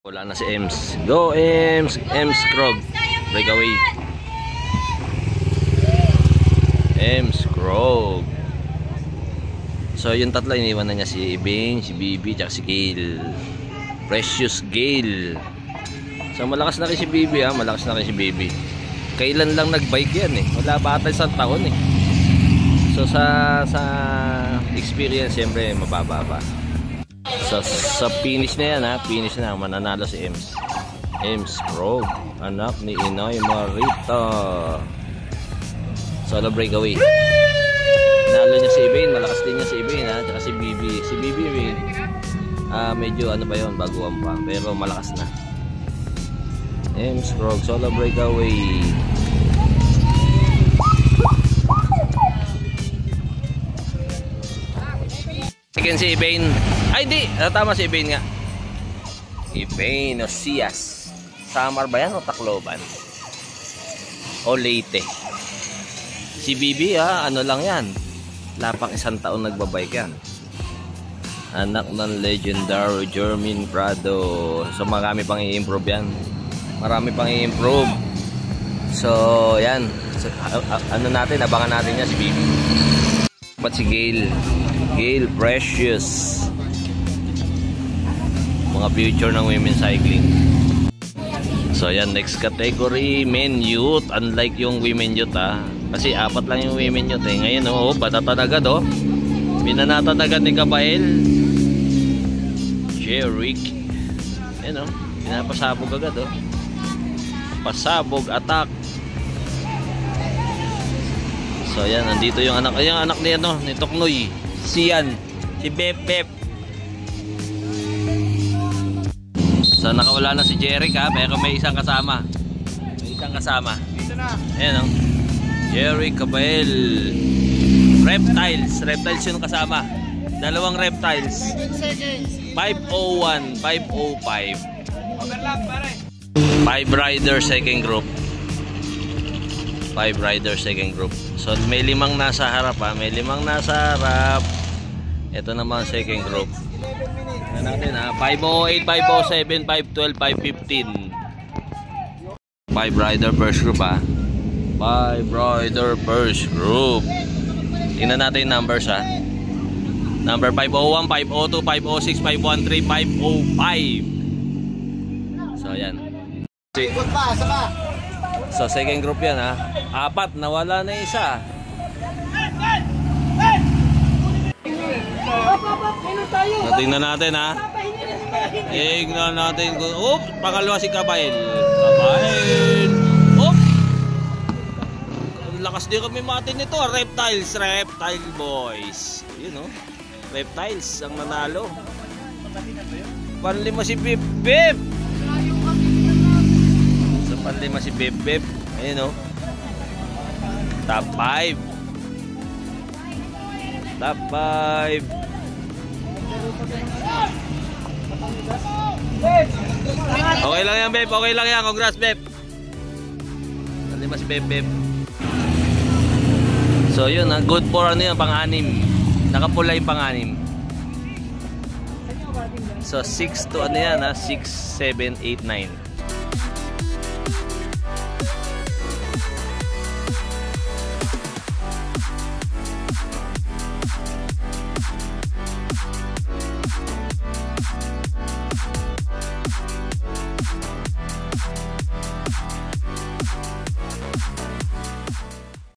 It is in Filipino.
Wala na si Ems. Go Ems! Ems Krog. Breakaway. Ems Krog. So yung tatlo iniwan na niya, si Ibing, si Bibi, tsaka si Gale. Precious Gale. So malakas na rin si Bibi ha. Malakas na rin si Bibi. Kailan lang nagbike yan eh. Wala pa ata isang taon eh. So sa experience siyempre mababa pa. Sa finish na yan ha, finish na, mananalo si Ems. Ems Krog, anak ni Inay Marita. Solo breakaway. Nalo niya si Ibin, malakas din niya si Ibin ha, tsaka si Bibi. Si Bibi medyo ano pa yun, baguhan pa, pero malakas na. Ems Krog, solo breakaway. Second si Ibin. Ay di, tama si Ibin nga. Ibin Osias. Samar ba yan o Tacloban? O Leyte? Si Bibi ha, ano lang yan, lapang isang taon nagbabike yan. Anak ng legendary Jermaine Prado. So marami pang i-improve yan. Marami pang i-improve. So yan, so, ano natin, abangan natin yan si Bibi. Dapat si Gale. Gale Precious. Mga future ng women cycling. So yan, next category, men youth. Unlike yung women youth ha, kasi apat lang yung women youth eh. Ngayon oh, batatan agad oh. Binanatan agad ni Kabael. Jerick. Yan oh, pinapasabog agad oh. Pasabog, attack. So yan, nandito yung anak ni ano, ni Toknoy. Siyan, si Bep Bep. So nakawala na si Jerick ha, pero may isang kasama. May isang kasama. Dito na. Ayan o. Jerick Kabael. Reptiles yung kasama. Dalawang reptiles. 501, 505. Overlap pare. 5 rider second group. 5 rider second group. So may limang nasa harap ha, may limang nasa harap. Ito naman second group. Yan natin ha, 508, 507, 512, 515. 5 rider first group ha. 5 rider first group. Tingnan natin yung numbers ha. Number 501, 502, 506, 513, 505. So yan. So second group yan ha. Apat, nawala na isa. So, tingnan natin ha. Tingnan natin. Oop, pangalawa si Kabael. Kabael. Oop. Lakas din kami matin nito. Reptiles boys. Yun o. Reptiles ang nanalo. Panlima si Bip Bip. So panlima si Bip Bip. Ayun o. Top 5. Top 5. Okay lang yan, Beb. Okay lang yan. Congrats, Beb. Panlima si Beb Beb. So yun, good for ano yun, pang-anim. Nakapula yung pang-anim. So 6 to ano yan ha, 6, 7, 8, 9.